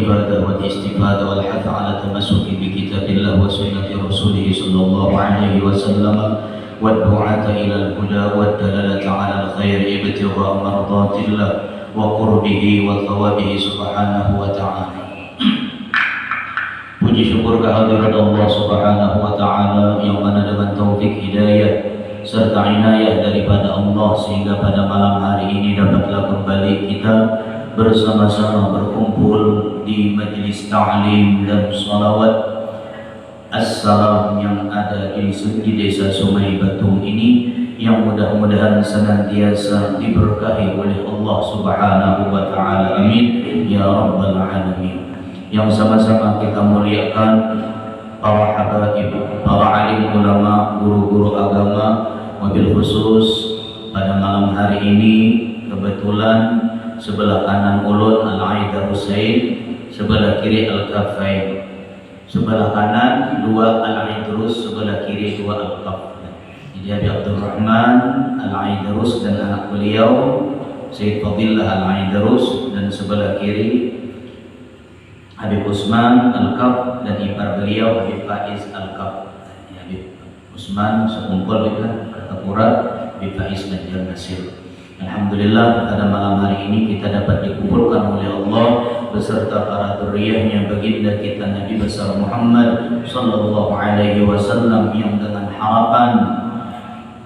والإبادة والاستفادة والحث على التمسك بكتاب الله وسنة رسوله صلى الله عليه وسلم والدعاة إلى الهدى والدلالة على الخير ابتغاء مرضات الله وقربه وثوابه سبحانه وتعالى. Puji syukur kehadirat Allah Subhanahu wa taala yang mana dengan taufik hidayah serta inayah daripada Allah sehingga pada malam hari ini dapatlah kembali kita bersama-sama berkumpul di majlis ta'lim dan sholawat Assalam yang ada di desa Sungai Batung ini, yang mudah-mudahan senantiasa diberkahi oleh Allah Subhanahu wa taala. Amin ya rabbal alamin. Yang sama-sama kita muliakan para habaib, para alim ulama, guru-guru agama, wabil khusus pada malam hari ini kebetulan sebelah kanan ulun Al-Aida Husain, sebelah kiri Al-Kafain. Sebelah kanan dua Al-Aidrus, sebelah kiri dua Al-Kaf. Jadi Abdul Rahman Al-Aidrus dan anak beliau Sayyid Fadillah Al-Aidrus, dan sebelah kiri Habib Usman Al-Kaf dan ipar beliau Habib Faiz Al-Kaf. Habib Usman sekumpul dengan Kartapura, Habib Faiz dan Nasir. Alhamdulillah pada malam hari ini kita dapat dikumpulkan oleh Allah beserta para dzurriyyahnya baginda kita Nabi besar Muhammad sallallahu alaihi wasallam, yang dengan harapan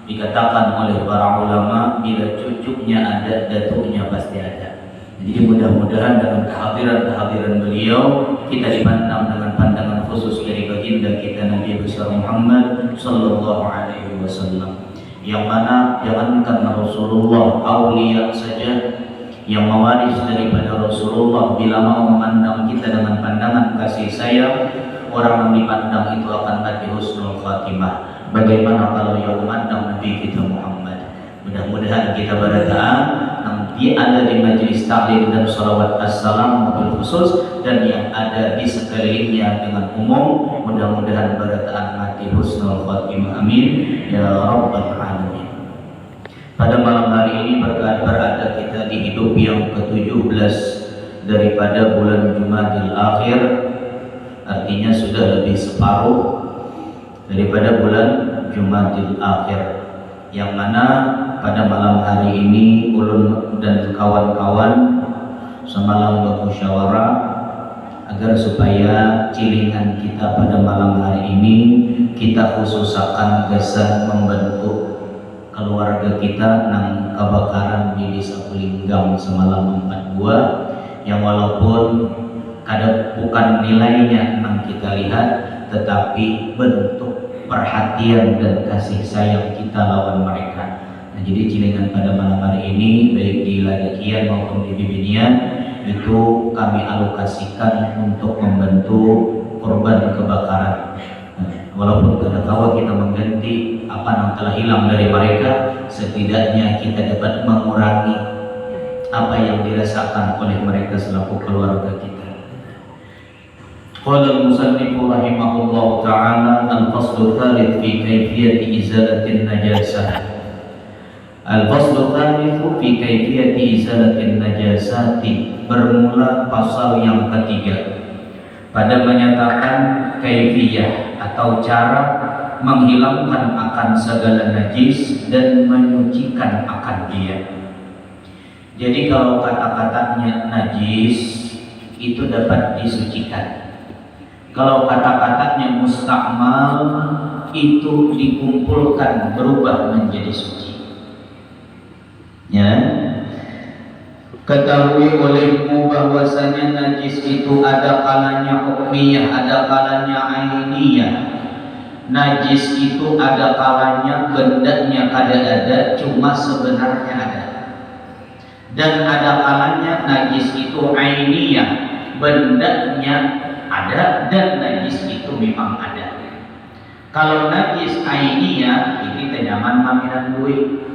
dikatakan oleh para ulama bila cucunya ada, datuknya pasti ada. Jadi mudah-mudahan dengan kehadiran beliau kita dipandang dengan pandangan khusus dari baginda kita Nabi besar Muhammad sallallahu alaihi wasallam, yang mana jangankan Rasulullah, aulia saja yang mewaris daripada Rasulullah bila mau memandang kita dengan pandangan kasih sayang, orang yang dipandang itu akan mati husnul khatimah. Bagaimana kalau yang memandang Nabi kita Muhammad? Mudah-mudahan kita berdoa nanti ada di majlis ta'lim dan sholawat assalam mobil khusus dan yang ada di sekelilingnya dengan umum, mudah-mudahan berdoa mati husnul khatimah. Amin ya rabbal alamin. Pada malam hari ini berada kita di hidup yang ke-17 daripada bulan Jumadil Akhir, artinya sudah lebih separuh daripada bulan Jumadil Akhir, yang mana pada malam hari ini ulun dan kawan-kawan semalam bermusyawarah agar supaya cilingan kita pada malam hari ini kita khususakan kesan membentuk keluarga kita nang kebakaran di Desa Kulinggam semalam 4 buah, yang walaupun kada bukan nilainya nang kita lihat, tetapi bentuk perhatian dan kasih sayang kita lawan mereka. Nah, jadi cilingan pada malam hari ini baik di Ladakian maupun di Bibinian itu kami alokasikan untuk membantu korban kebakaran. Walaupun kada tahu kita mengganti apa yang telah hilang dari mereka, setidaknya kita dapat mengurangi apa yang dirasakan oleh mereka selaku keluarga kita. Qala al-musannif rahimahullah ta'ala al-faslu tsalits fi kayfiyati izalatin najasah. Al-faslu tsalits fi kayfiyati izalatin najasati, bermula pasal yang ketiga pada menyatakan kaifiyah atau cara menghilangkan akan segala najis dan menyucikan akan dia. Jadi kalau kata-katanya najis itu dapat disucikan. Kalau kata-katanya mustakmal itu dikumpulkan berubah menjadi suci. Ya. Ketahui olehmu bahwasanya najis itu ada kalanya hukmiyah, ada kalanya ainiyah. Najis itu ada kalanya bendanya kada ada, cuma sebenarnya ada. Dan ada kalanya najis itu ainiyah, bendanya ada dan najis itu memang ada. Kalau najis ainiyah ini tenyaman maminan duit.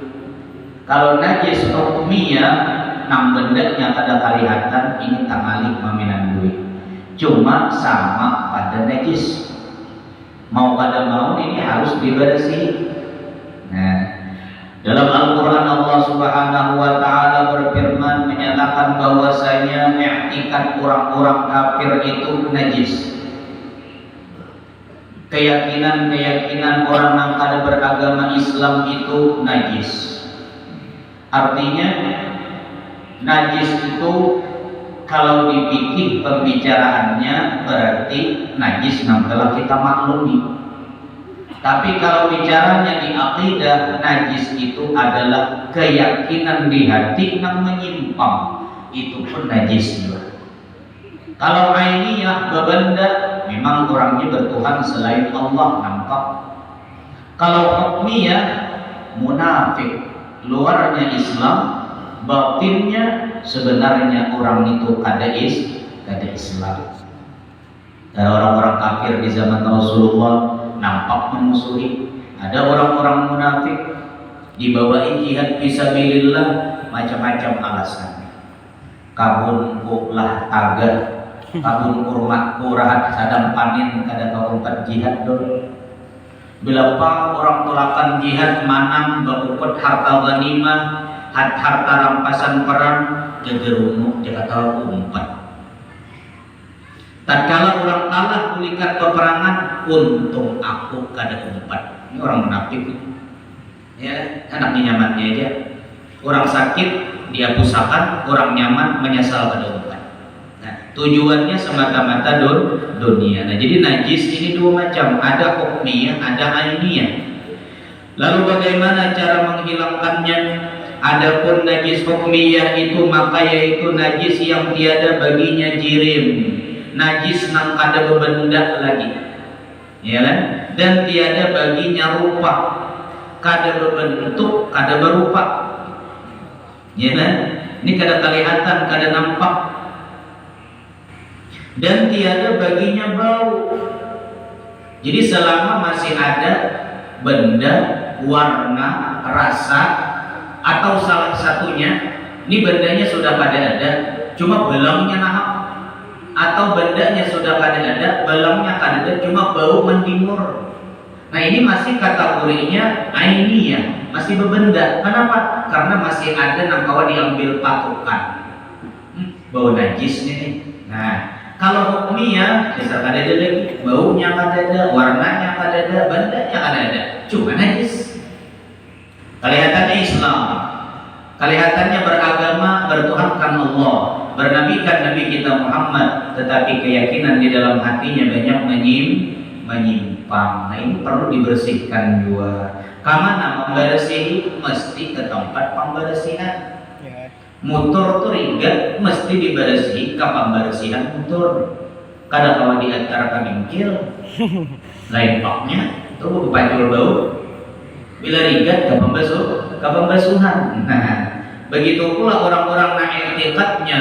Kalau najis hukmiyah nang bendanya kada kelihatan, ini tangalik maminan duit. Cuma sama pada najis. Mau kada mau ini harus dibersih. Nah, Dalam Al-Quran Allah Subhanahu wa Ta'ala berfirman menyatakan bahwasanya i'tikad orang-orang kafir itu najis. Keyakinan orang yang kada beragama Islam itu najis. Artinya najis itu kalau dipikir pembicaraannya berarti najis yang telah kita maklumi. Tapi kalau bicaranya di akidah, najis itu adalah keyakinan di hati yang menyimpang, itu pun najis juga. Kalau ainiyah bebenda, memang orangnya bertuhan selain Allah nampak. Kalau hukmiyah, munafik, luarnya Islam, batinnya sebenarnya orang itu kada Islam. Dan orang-orang kafir di zaman Rasulullah nampak memusuhi. Ada orang-orang munafik dibawa jihad fisabilillah, macam-macam alasan. Kabun lah taga, kabun kurmat kurahat sadang panin kada kaupat jihad dol. Bila pa orang tolakan jihad manang bakukut harta ghanimah, harta rampasan perang, gegerunuk Jakarta umpat. Tatkala orang kalah kulikat peperangan, untung aku kada umpat. Ini orang munafik. Ya, anaknya nyamannya aja. Orang sakit dia pusakan, orang nyaman menyesal kada umpat. Nah, tujuannya semata-mata dunia. Nah, jadi najis ini dua macam, ada hukmiyah, ada ainiyah. Lalu bagaimana cara menghilangkannya? Adapun najis hukmiyah itu maka yaitu najis yang tiada baginya jirim. Najis nang kada bebenda lagi, ya kan? Dan tiada baginya rupa, kada berbentuk, kada berupa, ya kan? Ini kada kelihatan, kada nampak. Dan tiada baginya bau. Jadi selama masih ada benda, warna, rasa, atau salah satunya, ini bendanya sudah kada ada, cuma belangnya nahap. Atau bendanya sudah kada ada, belangnya kada ada, cuma bau mendimur. Nah ini masih kategorinya ainiyah, masih bebenda. Kenapa? Karena masih ada nang kawan diambil patokan. Bau najis nih. Nah kalau hukmiyah, bisa kada ada lagi, baunya kada ada, warnanya kada ada, bendanya kada ada, cuma najis. Kelihatannya Islam, kelihatannya beragama, bertuhankan Allah, bernabikan Nabi kita Muhammad, tetapi keyakinan di dalam hatinya banyak menyimpang. Nah ini perlu dibersihkan juga. Kamana membersihi mesti ke tempat pembersihan. Motor tuh rigat mesti dibersihi ke pembersihan motor. Kada kawan di antara kamingkil, lain paknya itu pancul bau. Bila rigat ke pembasuhan. Nah begitu pula orang-orang yang i'tikadnya,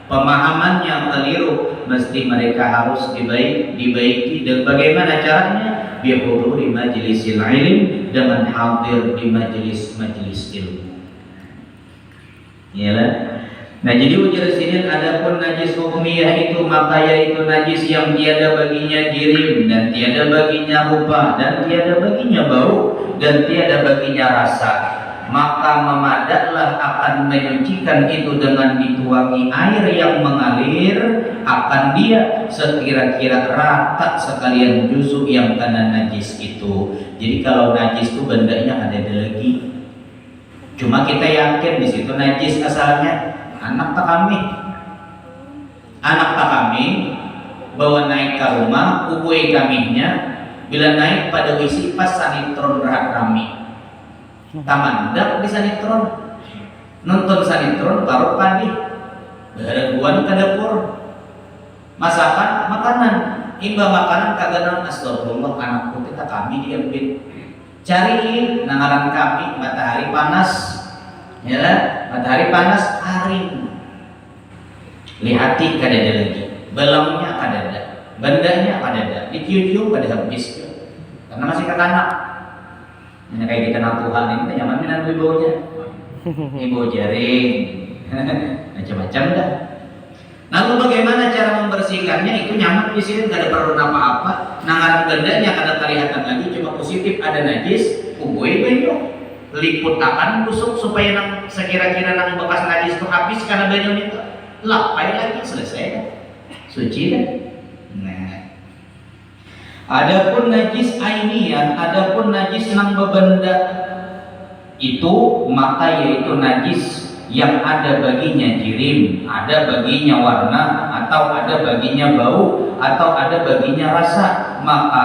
pemahamannya keliru, mesti mereka harus dibaiki. Dan bagaimana caranya? Bihuduri majlisil ilm, dengan hadir di majelis ilmu. Iyalah. Nah jadi ujar sini, adapun najis hukmiyah itu maka yaitu najis yang tiada baginya jirim, dan tiada baginya rupa, dan tiada baginya bau, dan tiada baginya rasa. Maka memadaklah akan menyucikan itu dengan dituangi air yang mengalir, akan dia sekira-kira rata sekalian jusuk yang kena najis itu. Jadi kalau najis itu bendanya ada lagi, cuma kita yakin di situ najis asalnya. Anak tak kami bawa naik ke rumah, ubui kaminya, bila naik pada wisi pas sanitron berat kami. Tamandak di sanitron, nonton sanitron baru pagi, berguan ke dapur, masakan makanan, imba makanan kaganan. Astagfirullah, anakku kita kami diambil, cari nangaran kami matahari panas, ya lah, matahari panas haring, lihati kada ada lagi, belangnya kada ada, bendanya kada ada, dicium-cium kada habis, karena masih kekanak. Ini kayak dikenal Tuhan ini nyaman minan baunya, ibu jaring, macam-macam dah. Lalu bagaimana cara membersihkannya? Itu nyaman di sini, nggak ada perlu apa-apa. Nangaran bendanya kada kelihatan lagi, cuma positif ada najis, ubui banyak. liput akan busuk supaya nang sekira-kira nang bekas najis itu habis karena banyu itu lapai lagi selesai kan? Suci kan? Nah, adapun najis ainiyah, adapun najis nang bebenda itu maka yaitu najis yang ada baginya jirim, ada baginya warna, atau ada baginya bau, atau ada baginya rasa. Maka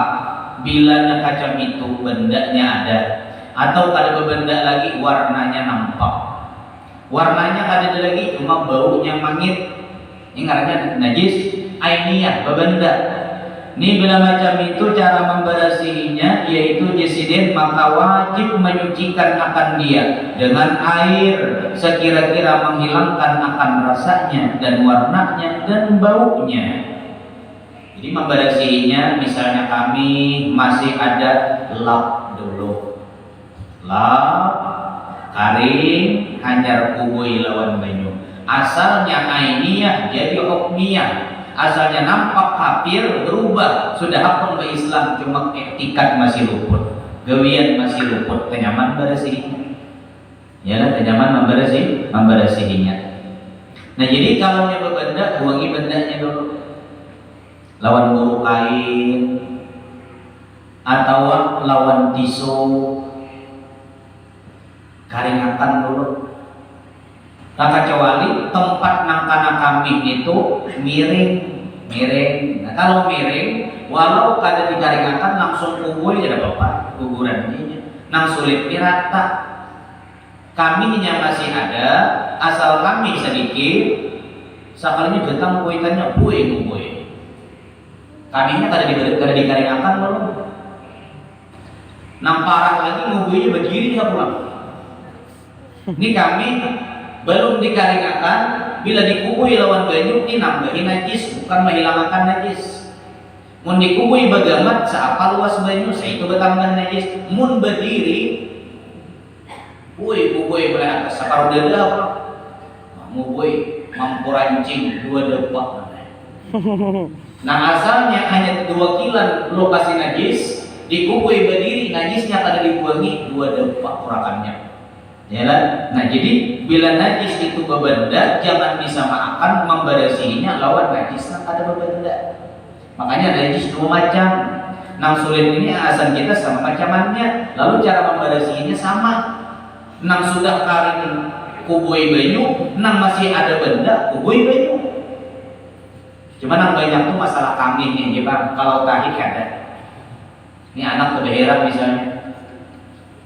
bila kacang itu bendanya ada, atau ada benda lagi warnanya nampak, warnanya ada lagi cuma baunya mangit, ini ngarannya najis ainiyah bebenda. Ini bila macam itu cara membersihinya yaitu jesiden, maka wajib menyucikan akan dia dengan air sekira-kira menghilangkan akan rasanya dan warnanya dan baunya. Jadi membersihinya misalnya kami masih ada lap dulu, lap kering hanyar kubui lawan banyu. Asalnya ainiyah jadi hukmiyah. Asalnya nampak kafir berubah, sudah hakun ke Islam, cuma etikat masih luput, gawian masih luput, kenyaman bersihinya. Ya, kenyaman membersihinya. Nah, jadi kalau nyoba benda, buangi bendanya dulu. Lawan bulu kain atau lawan tisu, karingakan dulu. Nah, kecuali tempat nangkana kambing itu miring. Nah, kalau miring, walau kada dikaringakan langsung kubur ya ada apa-apa, kuburannya. Nang sulit dirata. Kambingnya masih ada, asal kambing sedikit, sekalinya datang kuitannya buih. Kambingnya kada dikaringakan belum. Nang parah lagi ngubuinya berdiri ya pulang. Ini kambing belum dikaringakan, bila dikubui lawan banyu ini nambahin najis, bukan menghilangkan najis. Mun dikubui bagamat seapa luas banyu, saya itu bertambah najis. Mun berdiri, kubui mulai atas separuh dada apa? Ngubui mampu rancing 2 depak. Nah, asalnya hanya 2 kilan lokasi najis, dikubui berdiri najisnya kada dibuangi 2 depak urakannya. Ya kan? Nah, jadi bila najis itu bebenda, jangan disamakan membersihinya lawan najis yang ada bebenda. Makanya najis 2 macam. Nang sulit ini asal kita sama macamannya, lalu cara membersihinya sama. Nang sudah karing kubui banyu, nang masih ada benda kubui banyu. Cuma nang banyak tuh masalah kambingnya, ya Bang. Kalau tahi ada. Ini anak kebeheran misalnya.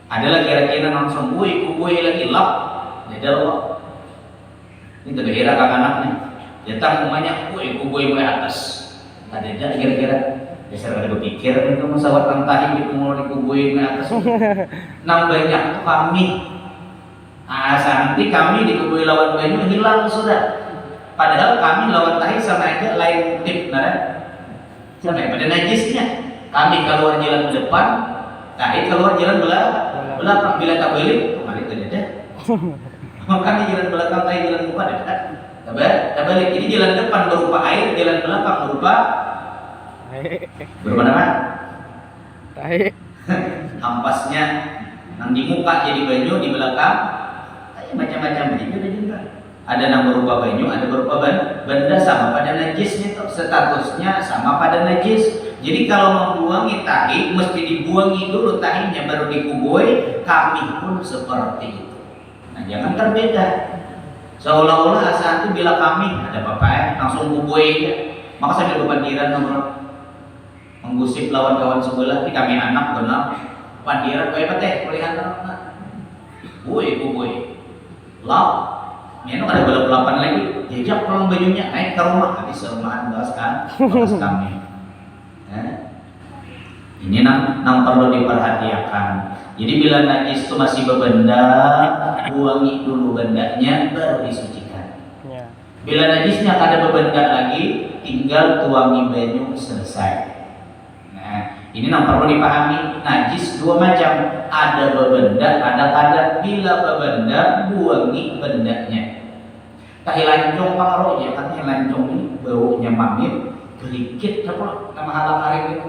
Adalah kira-kira langsung kubui lagi lap, jadi loh. Ini kebeheran kakak anaknya. Datang rumahnya kubui mulai atas. Ada kira-kira. Biasa ada berpikir itu masalah tantahi itu mau dikubui mulai atas. Nang banyak tuh kami. Nanti kami dikubui lawan banyu hilang sudah. Padahal kami lawan tahi sama aja lain tip, nah. Sama pada najisnya. Kami keluar jalan depan, tahi keluar jalan belakang. Bila tak balik, kemarin itu ada. Kami jalan belakang, tahi jalan muka ada. Tak balik. Ini jalan depan berupa air, jalan belakang berupa apa? Tahi. Hampasnya nang di muka jadi banyu, di belakang macam-macam begitu juga. Ada yang berupa banyu, ada berupa benda sama pada najisnya tuh, statusnya sama pada najis. Jadi kalau membuangi tahi mesti dibuangi dulu tahinya baru dikubui. Kami pun seperti itu. Nah, jangan terbeda. Seolah-olah asal itu bila kami ada apa-apa langsung kubui aja. Maka saya berpandiran nomor menggusip lawan kawan sebelah di kami anak benar. Pandiran kayak apa teh? Kuliah anak. Kubui. Lau, ini ada balap-balapan lagi. Jejak pulang bajunya naik ke rumah, habis rumahan bahas kami. Ini nang perlu diperhatikan. Jadi bila najis itu masih bebenda, buangi dulu bendanya baru disucikan. Bila najisnya ada bebenda lagi, tinggal tuangi banyu selesai. Nah, ini nang perlu dipahami. Najis 2 macam. Ada bebenda, ada kadar. Bila bebenda, buangi bendanya. Tahi lancong pengaruhnya, katanya lancong ini baunya mamit, gerikit apa nama halak karing itu.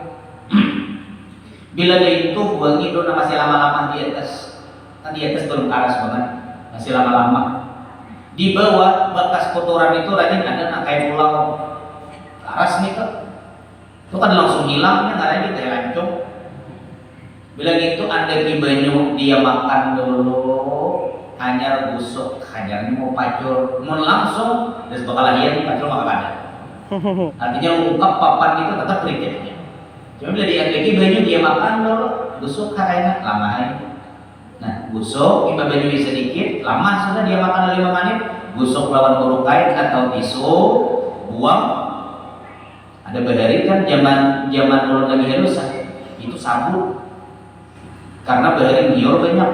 Bila dia itu buangi dulu masih lama-lama di atas kan di atas belum karas banget, masih lama-lama. Di bawah bekas kotoran itu rajin ada kayak pulau karas nih kan, itu kan langsung hilang, nggak lagi kayak lancung. Bila gitu anda kibanyu dia makan dulu, hanyar busuk, hanyarnya mau pacul, mau langsung, dan sebakalah iya nih pacul maka ada. Artinya ungkap papan itu tetap kritiknya. Cuma bila dia kibanyu dia makan dulu, busuk kayaknya lama aja. Nah busuk, kita banyu sedikit, lama sudah dia makan 5 menit, busuk lawan buruk kain atau tisu, buang. Ada bahari kan zaman ulun lagi halus itu sabut. Karena bahari ngior banyak,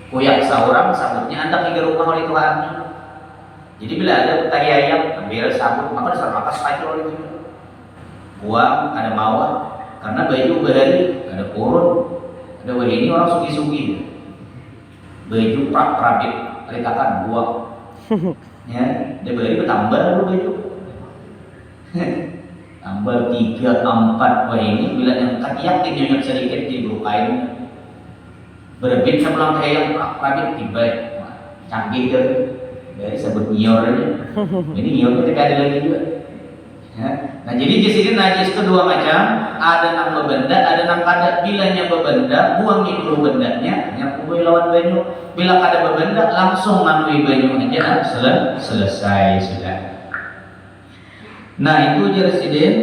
koyak seorang sabutnya anda ke rumah oleh Tuhannya. Jadi bila ada tai ayam ambil sabut maka dasar makas pacul oleh itu. Buang ada mawar karena baju bahari ada kurun, ada bahari ini orang sugi-sugi. Baju prak-prabit retakan buang. Ya, ada bahari bertambah dulu baju. Tambah 3, 4 wah ini bila yang yakin nyonya sedikit di bulu kain berbit sebelang kayak prak-prabit tiba canggih kan dari sebut nyior aja. Ini nyior ketika ada lagi juga ya. Nah jadi di sini najis itu 2 macam, ada nang bebenda, ada nang kada. Bilanya bebenda buangi dulu bendanya, nyakubui lawan banyu. Bila kada bebenda langsung manui banyu aja selesai sudah. Nah itu Jersidin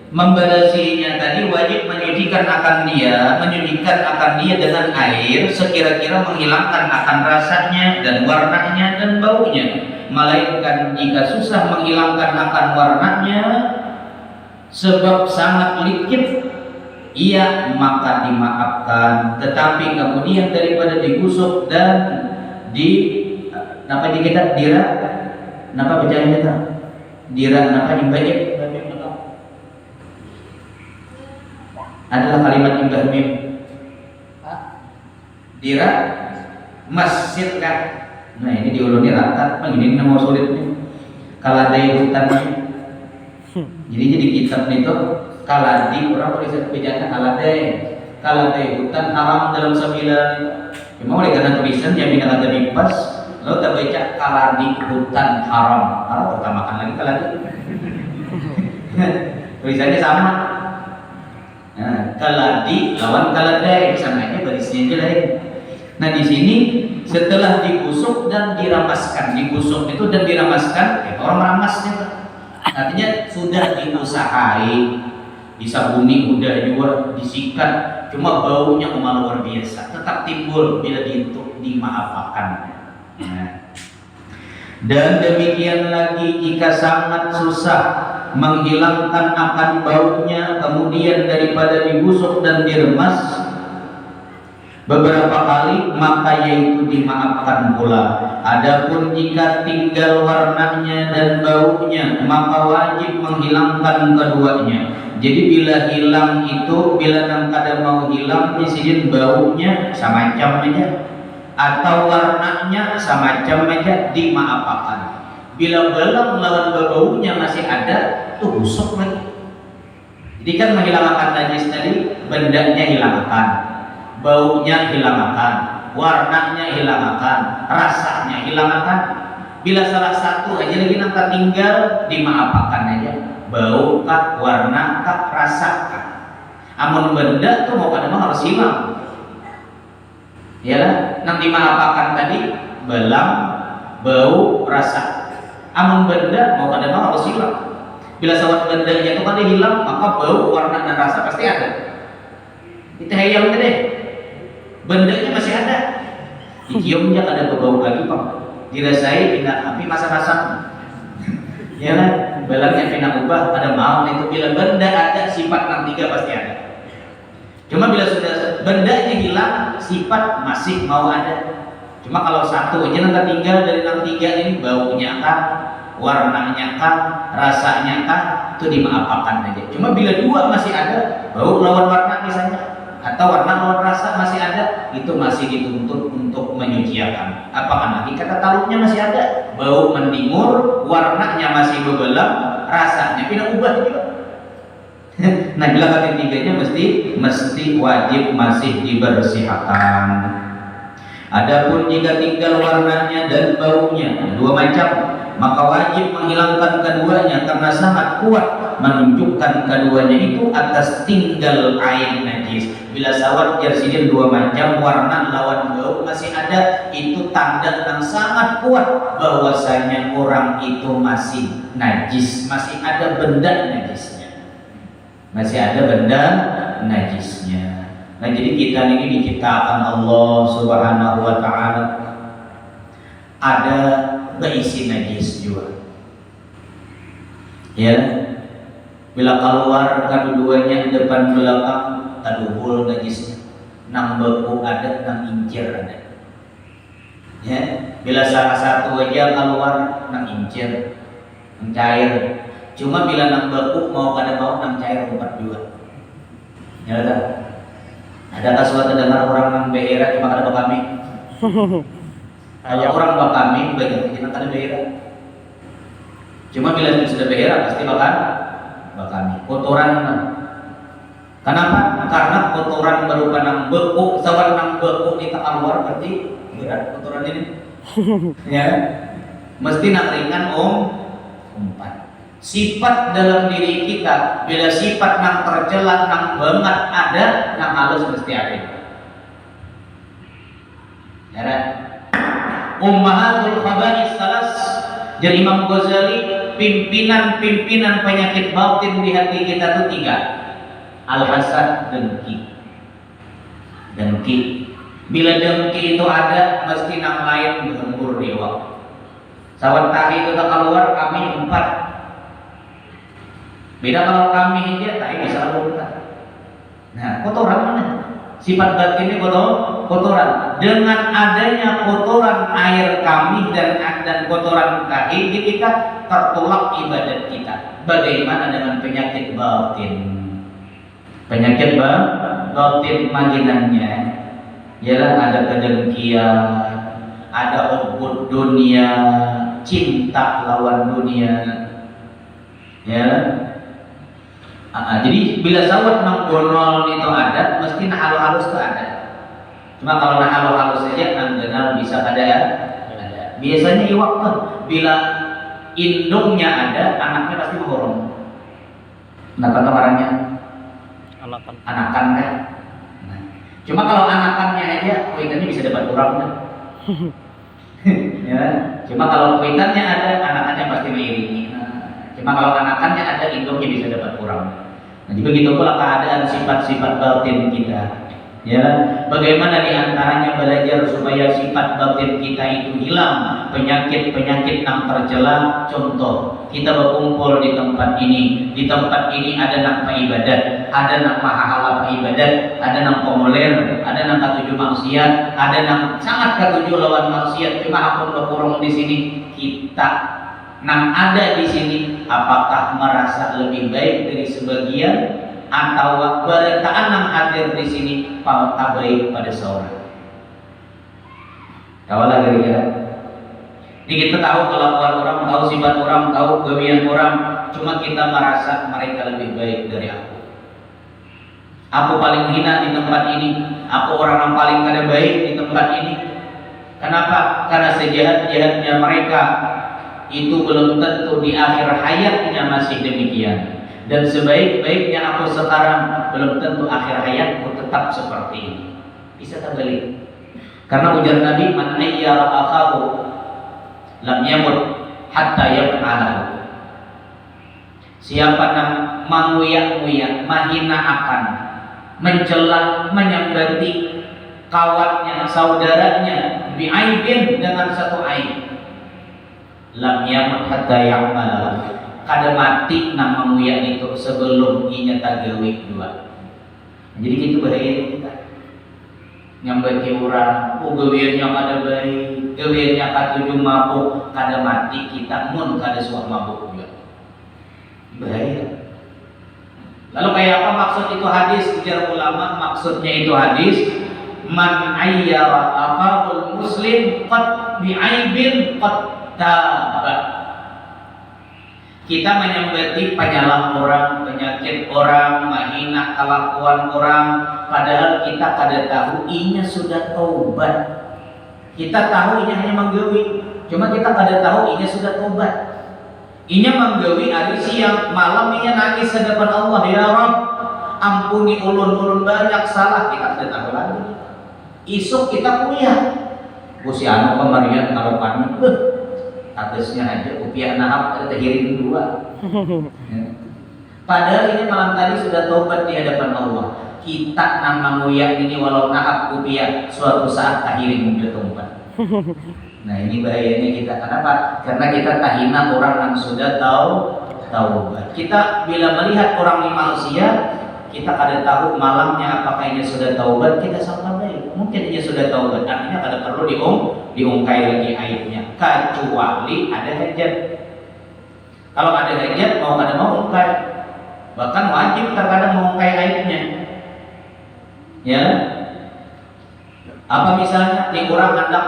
membalasinya tadi wajib menyucikan akan dia dengan air sekira-kira menghilangkan akan rasanya dan warnanya dan baunya. Melainkan jika susah menghilangkan akan warnanya sebab sangat likit, ia maka dimaafkan. Tetapi kemudian daripada digusuk dan di apa kita dira, napa bacaan kita? Dira napa ibadah adalah kalimat imbah mim. Dira masjid kan. Nah ini diuluni rata, begini nama sulit nih. Kaladai hutan. Jadi kitab itu kaladi orang tulis bejana kaladai hutan haram dalam 9. Cuma oleh karena tulisan yang bina kata bipas, lo tak baca kaladi hutan haram. Pertama kan lagi kaladi. Tulisannya sama. Nah, kaladi lawan kaladai samanya barisnya aja lain. Nah di sini setelah digusuk dan diramaskan, digusuk itu dan diramaskan, orang meramasnya, artinya sudah diusahai, disabuni, udah juga disikat, cuma baunya memang luar biasa, tetap timbul bila dimaafkan. Nah. Dan demikian lagi jika sangat susah menghilangkan akan baunya kemudian daripada digusuk dan diremas beberapa kali maka yaitu dimaafkan pula. Adapun jika tinggal warnanya dan baunya maka wajib menghilangkan keduanya. Jadi bila hilang itu, bila nang kada mau hilang disini baunya semacam aja atau warnanya semacam aja dimaafkan. Bila belang lawan baunya masih ada, tuh busuk lagi. Jadi kan menghilangkan najis tadi, bendanya hilangkan, baunya hilangkan, warnanya hilangkan, rasanya hilangkan. Bila salah satu aja lagi nang tinggal dimaafkan aja. Bau kah, warna kah, rasa kah. Amun benda tuh mau kada mau harus hilang. Ya lah, nang dimaafkan tadi belang, bau, rasa. Amun benda mau kada mau harus hilang. Bila sawat bendanya itu kan hilang, maka bau, warna dan rasa pasti ada. Itu hayang deh. Bendanya masih ada. Diciumnya kada berbau lagi pak. Dirasai pindah api masa-masa. Ya kan? Belangnya pindah ubah ada mau itu bila benda ada sifat nang 3 pasti ada. Cuma bila sudah bendanya hilang, sifat masih mau ada. Cuma kalau satu aja nang tinggal dari nang 3 ini baunya kah, warnanya kah, rasanya kah, itu dimaafkan aja. Cuma bila 2 masih ada, bau lawan warna misalnya, atau warna lawan rasa masih ada, itu masih dituntut untuk menyuciakan. Apakah nanti kata taluknya masih ada, bau mendimur, warnanya masih bebelang, rasanya pindah ubah juga. Nah bila kata 3-nya mesti wajib masih dibersihkan. Adapun jika tinggal warnanya dan baunya, ada dua macam, maka wajib menghilangkan keduanya karena sangat kuat menunjukkan keduanya itu atas tinggal air najis. Bila sawat jersidin dua macam, warna lawan bau masih ada, itu tanda yang sangat kuat bahwasanya orang itu masih najis, masih ada benda najisnya, masih ada benda najisnya. Nah, jadi kita ini diciptakan Allah Subhanahu wa taala ada berisi najis juga. Ya. Bila keluar kedua-duanya depan belakang kadubul najisnya. Nang beku ada, nang incir ada. Ya. Bila salah satu aja keluar nang incir, nang cair. Cuma bila nang beku mau kada mau nang cair empat juga. Ya tak? Adakah suatu dengar orang yang beira cuma kada bakami? Kalau orang bakami banyak cuma kada beira. Cuma bila sudah beira pasti bakami. Kotoran. Kenapa? Karena kotoran berupa nang beku, sawan nang beku di keluar berarti berat kotoran ini. Ya. Mesti nang ringan umpat. Sifat dalam diri kita, bila sifat nang tercela, nang banget ada, nang halus mesti ada. Ya, Ummahatul Khaba'is salas. Jadi Imam Ghazali, pimpinan penyakit batin di hati kita itu 3. Al-hasad, dengki. Bila dengki itu ada, mesti nang lain berhembur di waktu. Sawat tahi itu tak keluar, kami 4. Beda kalau kami aja, tak bisa lompat. Nah, kotoran mana? Sifat batinnya kotoran. Dengan adanya kotoran air kami dan kotoran kaki kita tertolak ibadat kita. Bagaimana dengan penyakit batin? Penyakit batin maginannya, ialah ada kedengkian, ada hubbud dunia, cinta lawan dunia, ya. Jadi bila sawat nang gonol itu ada, mesti nah halus itu ada. Cuma kalau nah halus saja nang genal bisa ada. Biasanya iwak tuh bila indungnya ada, anaknya pasti menghorong. Nah, kata orangnya anakan kan. Nah, cuma kalau anakannya aja, kuitannya bisa dapat kurang kan. Ya, cuma kalau kuitannya ada, anakannya pasti mengiringi. Cuma kalau anakannya ada, induknya bisa dapat kurang. Nah, begitu pula keadaan sifat-sifat batin kita. Ya, bagaimana diantaranya belajar supaya sifat batin kita itu hilang, penyakit-penyakit yang tercela. Contoh, kita berkumpul di tempat ini. Di tempat ini ada nang ibadat, ada nang pahala ibadat, ada nang pemoler, ada nang katuju maksiat, ada nang sangat katuju lawan maksiat. Cuma aku berkurung di sini kita. Nang ada di sini, apakah merasa lebih baik dari sebagian atau beritaan nang hadir di sini tak baik pada seorang? Kawalah kira-kira. Ini kita tahu kelakuan orang, tahu sifat orang, tahu gawian orang, cuma kita merasa mereka lebih baik dari aku. Aku paling hina di tempat ini, aku orang yang paling kada baik di tempat ini. Kenapa? Karena sejahat-jahatnya mereka itu belum tentu di akhir hayatnya masih demikian, dan sebaik-baiknya aku sekarang belum tentu akhir hayatku tetap seperti ini. Bisa terbalik. Karena ujar Nabi, man ayyara akhahu lam yamut hatta yaqalahu. Siapa yang menguyak-nguyak, menghina akan, mencela, menyambati kawannya, saudaranya bi'aibin, dengan satu aib, lam yamut hatta ya'mal, kada mati nang menguyak itu sebelum inya tagawi dua. Jadi itu bahaya kita nyambati orang, gawiannya kada baik, gawiannya katuju mabuk, kada mati kita mun kada suah mabuk juga. Bahaya. Lalu kayak apa maksud itu hadis? Ujar ulama, maksudnya itu hadis, man ayyara akhul muslim qad bi'aibin qad taba. Kita menyambati penyalah orang, penyakit orang, menghina kelakuan orang, padahal kita kada tahu inya sudah taubat. Kita tahu ini hanya menggawi, cuma kita kada tahu ini sudah tobat. Ini menggawi hari siang, malam ini nangis hadapan Allah, ya Rabb, ampuni ulun banyak salah, kita kada tahu lagi. Isuk kita kuliah, Gusti anu pemarian kalau panik, atasnya aja upiah nahap ada terhiring dua. Padahal ini malam tadi sudah tobat di hadapan Allah. Kita nang menguyak ini walau nahap upiah, suatu saat terhiring juga tobat. Nah ini bahayanya kita. Kenapa? Karena kita tahina orang yang sudah taubat. Kita bila melihat orang yang manusia, kita kada tahu malamnya apakah ini sudah taubat, kita sangka baik. Mungkin ini sudah taubat, artinya kada perlu diungkai lagi aibnya. Kecuali ada hajat. Kalau ada hajat, mau kada mau ungkai. Bahkan wajib terkadang mengungkai aibnya. Ya. Apa misalnya di orang hendak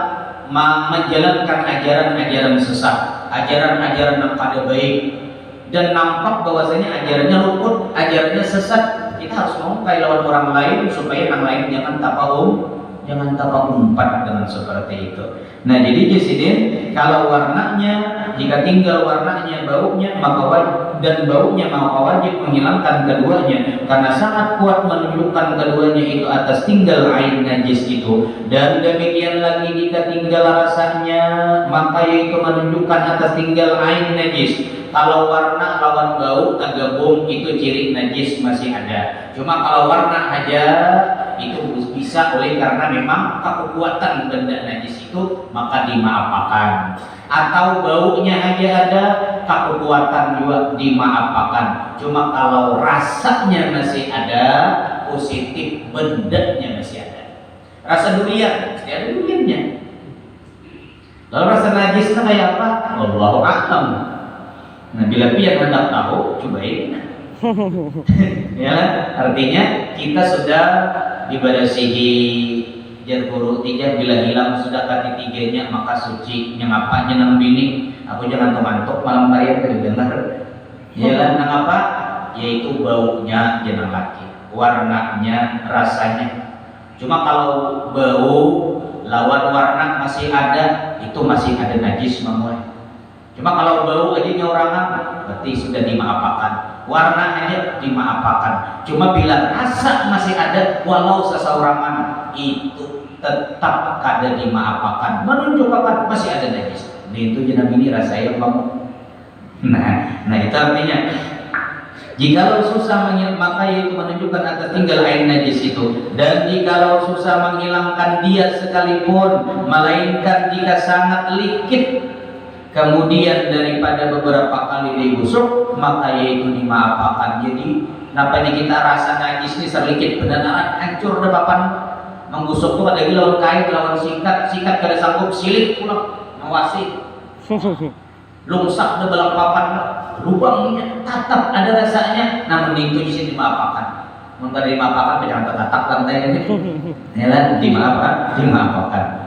menjalankan ajaran-ajaran sesat, ajaran-ajaran yang kada baik, dan nampak bahwasanya ajarannya luput, ajarannya sesat, kita harus mengungkai lawan orang lain supaya yang lain jangan tapak umpat dengan seperti itu. Nah jadi di sini kalau warnanya, jika tinggal warnanya, baunya, dan baunya maka wajib menghilangkan keduanya, karena sangat kuat menunjukkan keduanya itu atas tinggal air najis itu. Dan demikian lagi jika tinggal rasanya, maka itu menunjukkan atas tinggal air najis. Kalau warna lawan bau tergabung, itu ciri najis masih ada. Cuma kalau warna aja itu bisa oleh karena memang kekuatan benda najis itu maka dimaafkan. Atau baunya aja ada, kekuatan juga dimaafkan. Cuma kalau rasanya masih ada, positif bendanya masih ada. Rasa durian, pasti ada duriannya. Lalu rasa najis itu kayak apa? Wallahu a'lam. Nah bila pian hendak tahu, cobain. Ya, artinya kita sudah dibadasihi jarburu tiga, bila hilang sudah kati tiganya maka suci. Nyangapa nyenang bini, aku jangan temantok malam hari tadi dengar. Ya kan, nangapa? Yaitu baunya jenang laki, warnanya, rasanya. Cuma kalau bau lawan warna masih ada, itu masih ada najis mamua. Cuma kalau bau aja nyorangan, berarti sudah dimaafkan. Warna aja dimaafkan. Cuma bila rasa masih ada, walau seseorangan, itu tetap kada dimaafkan. Menunjukkan masih ada najis. Itu jenam ini rasanya kamu. Nah itu artinya, jikalau susah maka itu menunjukkan atas tinggal air najis itu. Dan jikalau susah menghilangkan dia sekalipun, melainkan jika sangat likit, kemudian daripada beberapa kali digusuk, maka yaitu dimaafkan. Jadi napanya kita rasa najis ini sedikit benar-benar hancur depan menggusuk tuh ada lawan kain, lawan sikat kada sanggup silik pulang ngawasi lungsak de belang papan lubangnya tetap ada rasanya, namun itu di sini dimaafkan. Mungkin dimaafkan jangan tetap lantai ini. Ya dimaafkan.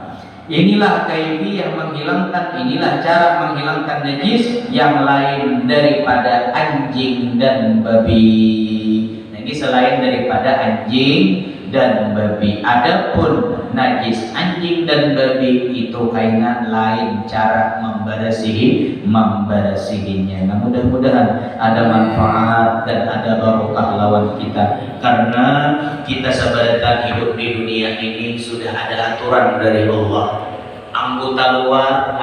Inilah kaifi yang menghilangkan, inilah cara menghilangkan najis yang lain daripada anjing dan babi. Nah, ini selain daripada anjing dan babi. Adapun najis anjing dan babi itu kainan lain cara membersihinya. Nah, mudah-mudahan ada manfaat dan ada barokah lawan kita, karena kita sebenarnya hidup di dunia ini sudah ada aturan dari Allah. Anggota luar